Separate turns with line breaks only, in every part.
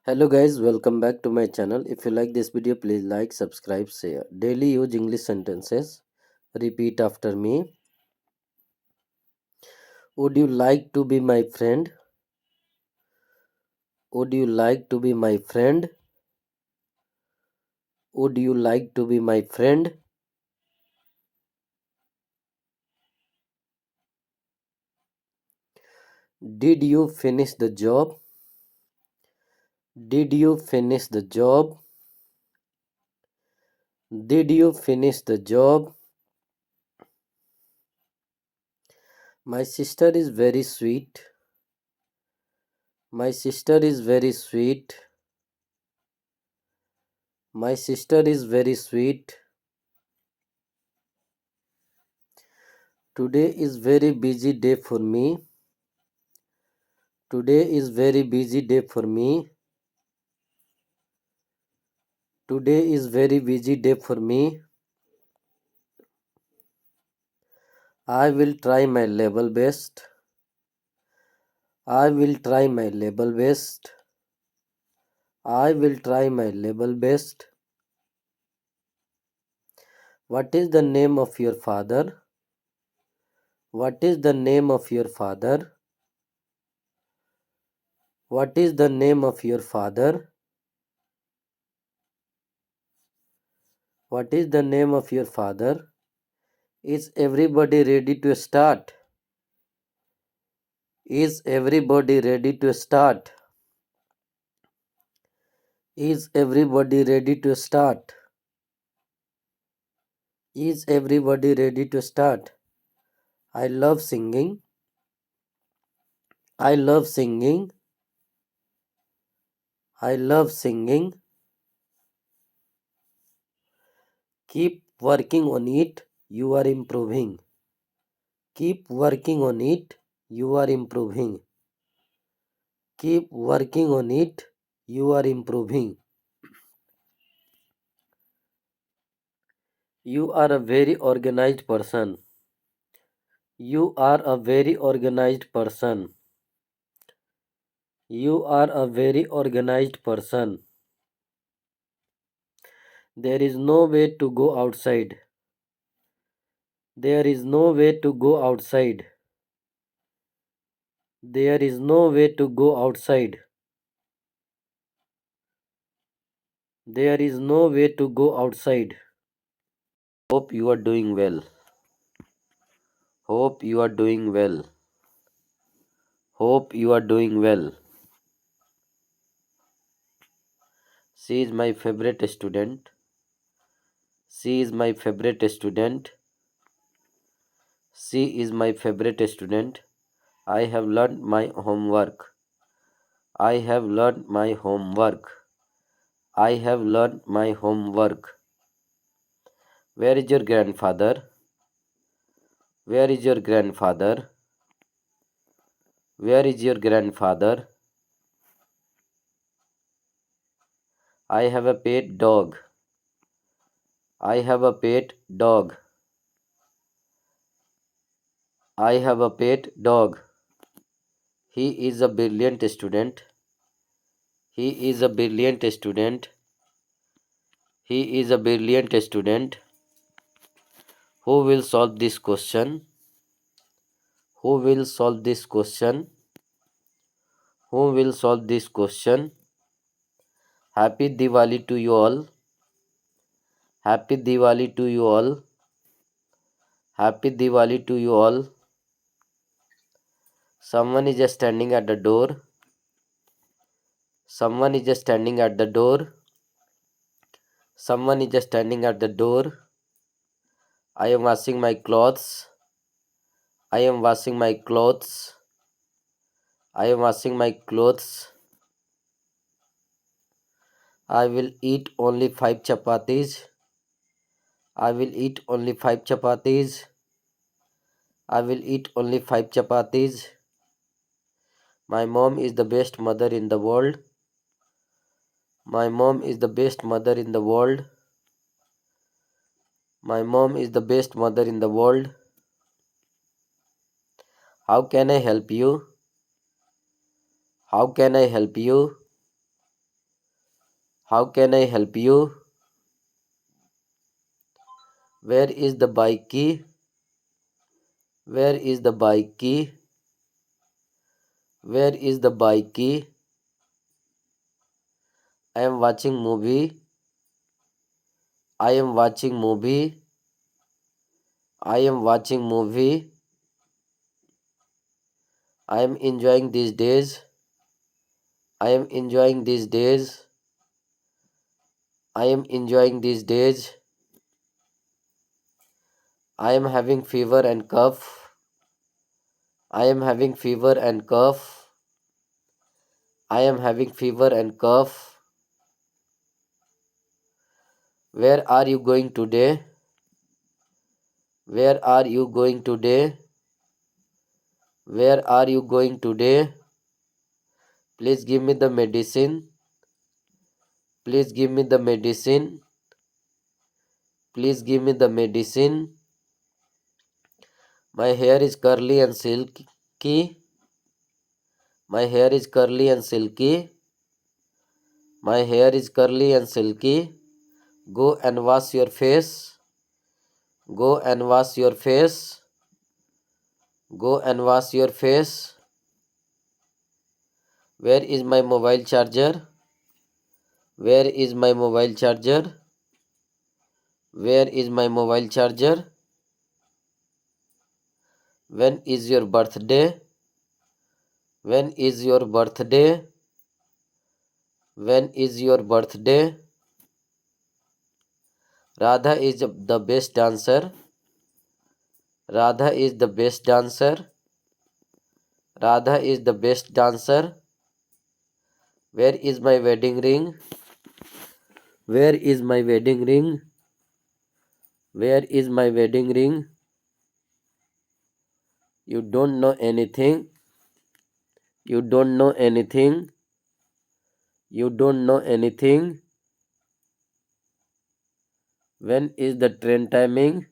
Hello guys, welcome back to my channel. If you like this video, please like, subscribe, share. Daily use English sentences. Repeat after me. Would you like to be my friend? Would you like to be my friend? Would you like to be my friend? Did you finish the job? Did you finish the job? Did you finish the job? My sister is very sweet. My sister is very sweet. My sister is very sweet. Today is very busy day for me. Today is very busy day for me. Today is very busy day for me. I will try my level best. I will try my level best. I will try my level best. What is the name of your father? What is the name of your father? What is the name of your father? What is the name of your father? Is everybody ready to start? Is everybody ready to start? Is everybody ready to start? Is everybody ready to start? I love singing. I love singing. I love singing. Keep working on it. You are improving. Keep working on it. You are improving. Keep working on it. You are improving. You are a very organized person. You are a very organized person. You are a very organized person. There is no way to go outside. There is no way to go outside. There is no way to go outside. There is no way to go outside. Hope you are doing well. Hope you are doing well. Hope you are doing well. She is my favorite student. She is my favorite student. She is my favorite student. I have learned my homework. I have learned my homework. I have learned my homework. Where is your grandfather? Where is your grandfather? Where is your grandfather? I have a pet dog. I have a pet dog. I have a pet dog. He is a brilliant student. He is a brilliant student. He is a brilliant student. Who will solve this question? Who will solve this question? Who will solve this question? Happy Diwali to you all. Happy Diwali to you all. Happy Diwali to you all. Someone is just standing at the door. Someone is just standing at the door. Someone is just standing at the door. I am washing my clothes. I am washing my clothes. I am washing my clothes. I will eat only 5 chapatis. I will eat only 5 chapatis. I will eat only 5 chapatis. My mom is the best mother in the world. My mom is the best mother in the world. My mom is the best mother in the world. How can I help you? How can I help you? How can I help you? Where is the bike key? Where is the bike key? Where is the bike key? I am watching movie. I am watching movie. I am watching movie. I am enjoying these days. I am enjoying these days. I am enjoying these days. I am having fever and cough. I am having fever and cough. I am having fever and cough. Where are you going today? Where are you going today? Where are you going today? Please give me the medicine. Please give me the medicine. Please give me the medicine. My hair is curly and silky. My hair is curly and silky. My hair is curly and silky. Go and wash your face. Go and wash your face. Go and wash your face. Where is my mobile charger? Where is my mobile charger? Where is my mobile charger? When is your birthday? When is your birthday? When is your birthday? Radha is the best dancer. Radha is the best dancer. Radha is the best dancer. Where is my wedding ring? Where is my wedding ring? Where is my wedding ring? You don't know anything. You don't know anything. You don't know anything. When is the train timing?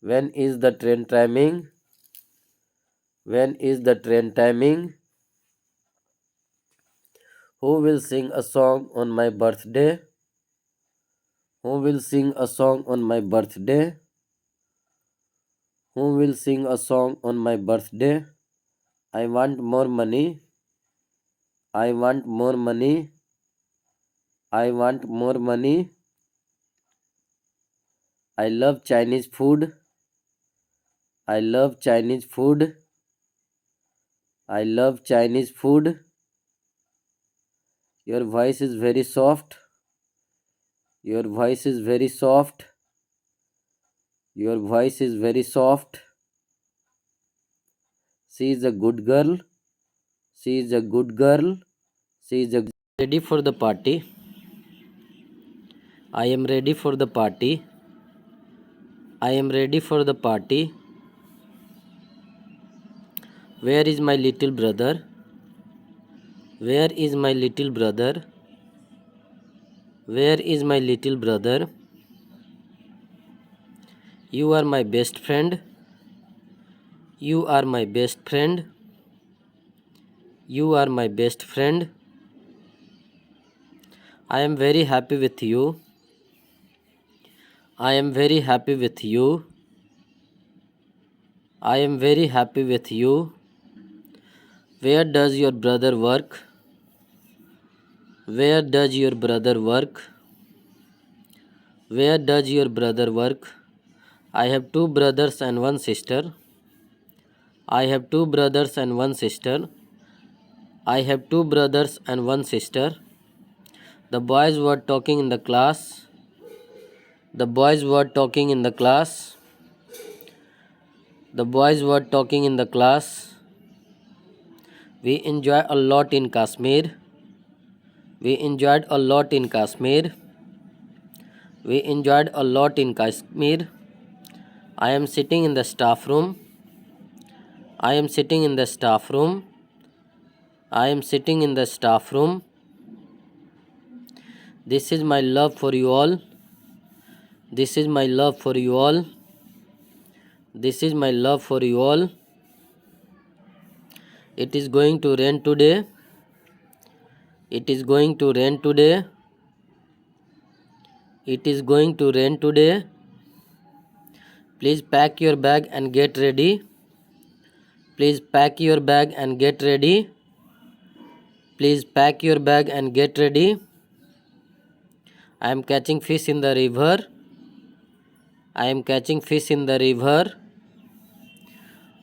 When is the train timing? When is the train timing? Who will sing a song on my birthday? Who will sing a song on my birthday? Who will sing a song on my birthday? I want more money. I want more money. I want more money. I love Chinese food. I love Chinese food. I love Chinese food. Your voice is very soft. Your voice is very soft. Your voice is very soft. She is a good girl. She is a good girl. She is a ready for the party. I am ready for the party. I am ready for the party. Where is my little brother? Where is my little brother? Where is my little brother? You are my best friend. You are my best friend. You are my best friend. I am very happy with you. I am very happy with you. I am very happy with you. Where does your brother work? Where does your brother work? Where does your brother work? I have two brothers and one sister. I have two brothers and one sister. I have two brothers and one sister. The boys were talking in the class. The boys were talking in the class. The boys were talking in the class. We enjoy a lot in Kashmir. We enjoyed a lot in Kashmir. We enjoyed a lot in Kashmir. I am sitting in the staff room. I am sitting in the staff room. I am sitting in the staff room. This is my love for you all. This is my love for you all. This is my love for you all. It is going to rain today. It is going to rain today. It is going to rain today. Please pack your bag and get ready. Please pack your bag and get ready. Please pack your bag and get ready. I am catching fish in the river. I am catching fish in the river.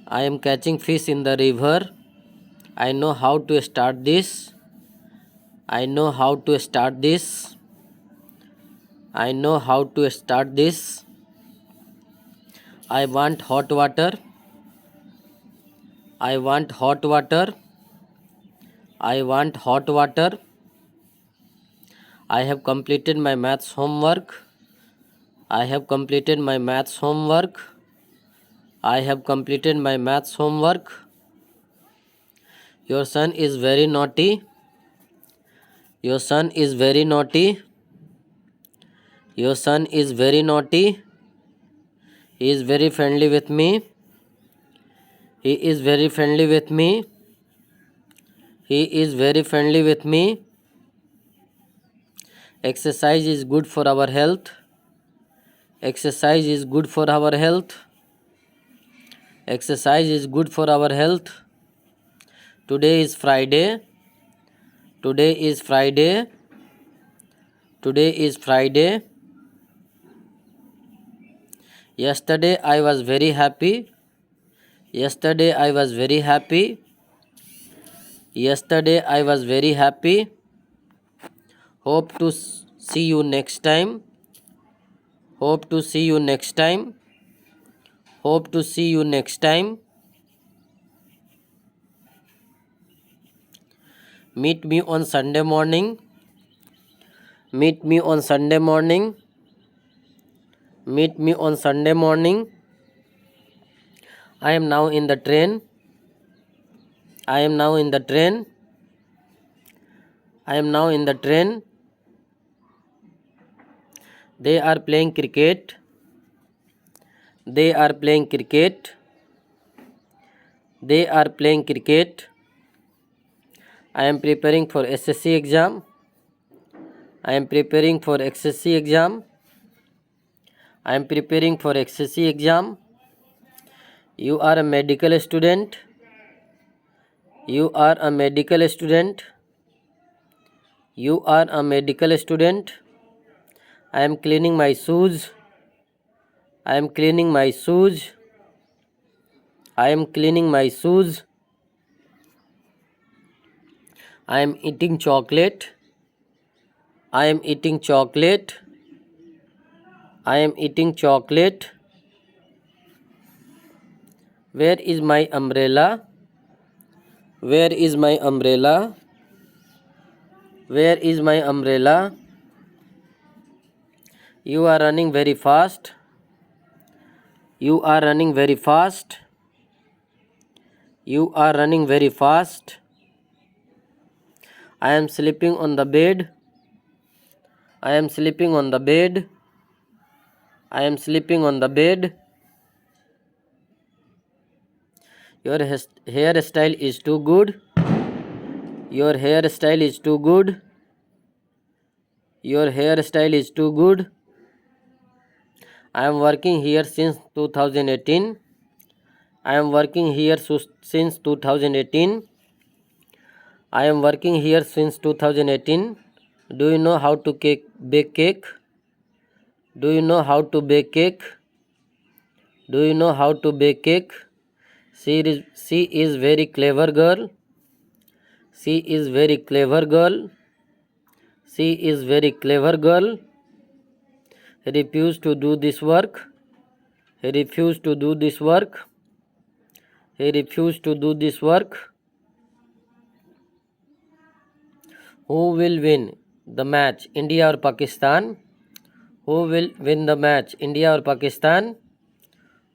I am catching fish in the river. I know how to start this. I know how to start this. I know how to start this. I want hot water. I want hot water. I want hot water. I have completed my maths homework. I have completed my maths homework. I have completed my maths homework. Your son is very naughty. Your son is very naughty. Your son is very naughty. He is very friendly with me. He is very friendly with me. He is very friendly with me. Exercise is good for our health. Exercise is good for our health. Exercise is good for our health. Today is Friday. Today is Friday. Today is Friday. Yesterday I was very happy. Yesterday I was very happy. Yesterday I was very happy. Hope to see you next time. Hope to see you next time. Hope to see you next time. Meet me on Sunday morning. Meet me on Sunday morning. Meet me on Sunday morning. I am now in the train. I am now in the train. I am now in the train. They are playing cricket. They are playing cricket. They are playing cricket. I am preparing for SSC exam. I am preparing for SSC exam. I am preparing for SSC exam. You are a medical student. You are a medical student. You are a medical student. I am cleaning my shoes. I am cleaning my shoes. I am cleaning my shoes. I am eating chocolate. I am eating chocolate. I am eating chocolate. Where is my umbrella? Where is my umbrella? Where is my umbrella? You are running very fast. You are running very fast. You are running very fast. I am sleeping on the bed. I am sleeping on the bed. I am sleeping on the bed. Your hairstyle is too good. Your hairstyle is too good. Your hairstyle is too good. I am working here since 2018. I am working here since 2018. I am working here since 2018. Do you know how to bake cake? Do you know how to bake cake? Do you know how to bake cake? She is very clever girl. She is very clever girl. She is very clever girl. He refused to do this work. He refused to do this work. He refused to do this work. Who will win the match, India or Pakistan? Who will win the match, India or Pakistan?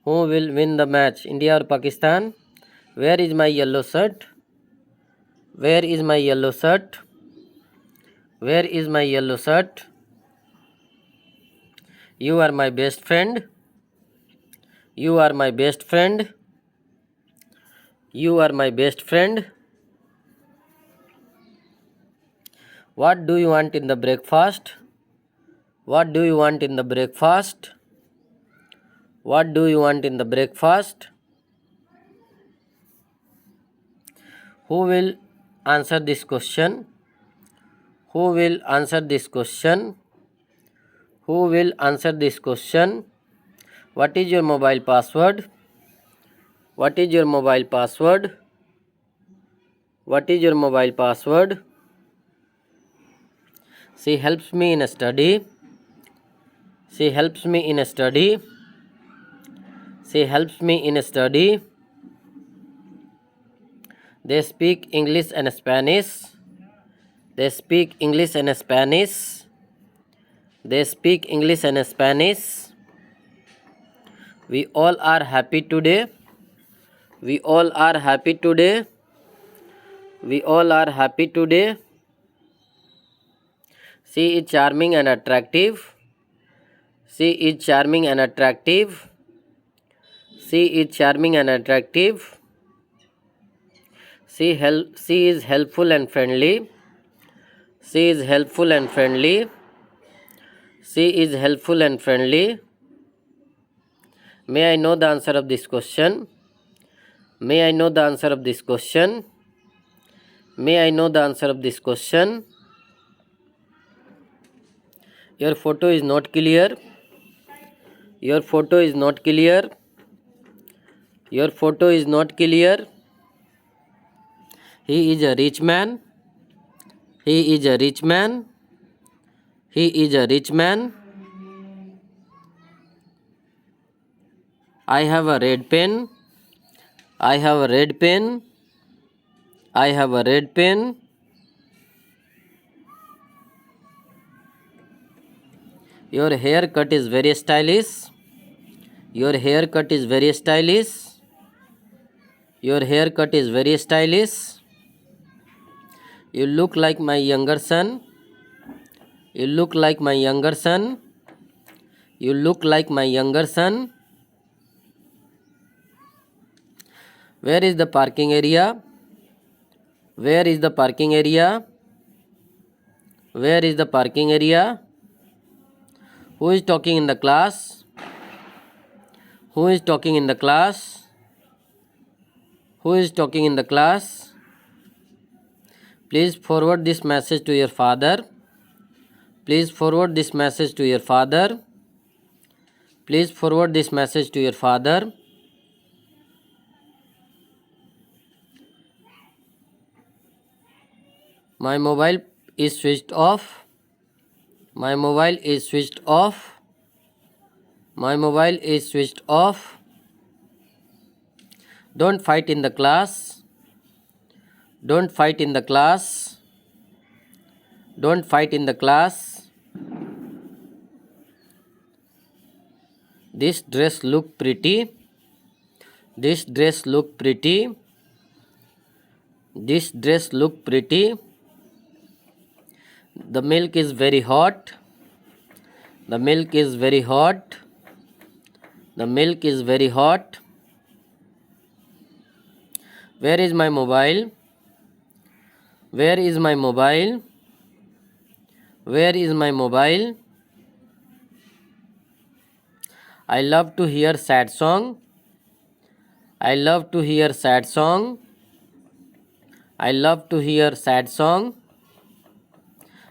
Who will win the match, India or Pakistan? Where is my yellow shirt? Where is my yellow shirt? Where is my yellow shirt? You are my best friend. You are my best friend. You are my best friend. What do you want in the breakfast? What do you want in the breakfast? What do you want in the breakfast? Who will answer this question? Who will answer this question? Who will answer this question? What is your mobile password? What is your mobile password? What is your mobile password? She helps me in a study. She helps me in a study. She helps me in a study. They speak English and Spanish. They speak English and Spanish. They speak English and Spanish. We all are happy today. We all are happy today. We all are happy today. She is charming and attractive. She is charming and attractive. She is charming and attractive. She is helpful and friendly. She is helpful and friendly. She is helpful and friendly. May I know the answer of this question? May I know the answer of this question? May I know the answer of this question? Your photo is not clear. Your photo is not clear. Your photo is not clear. He is a rich man. He is a rich man. He is a rich man. I have a red pen. I have a red pen. I have a red pen. Your haircut is very stylish. Your haircut is very stylish. Your haircut is very stylish. You look like my younger son. You look like my younger son. You look like my younger son. Where is the parking area? Where is the parking area? Where is the parking area? Who is talking in the class? Who is talking in the class? Who is talking in the class? Please forward this message to your father. Please forward this message to your father. Please forward this message to your father. My mobile is switched off. My mobile is switched off. My mobile is switched off. Don't fight in the class. Don't fight in the class. Don't fight in the class. This dress look pretty. This dress look pretty. This dress look pretty. The milk is very hot. The milk is very hot. The milk is very hot. Where is my mobile? Where is my mobile? Where is my mobile? I love to hear sad song. I love to hear sad song. I love to hear sad song.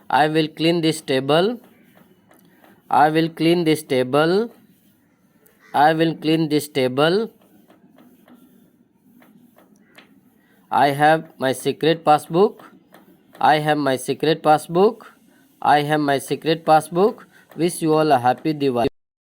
I will clean this table. I will clean this table. I will clean this table. I have my secret passbook. I have my secret passbook. I have my secret passbook. Wish you all a happy Diwali.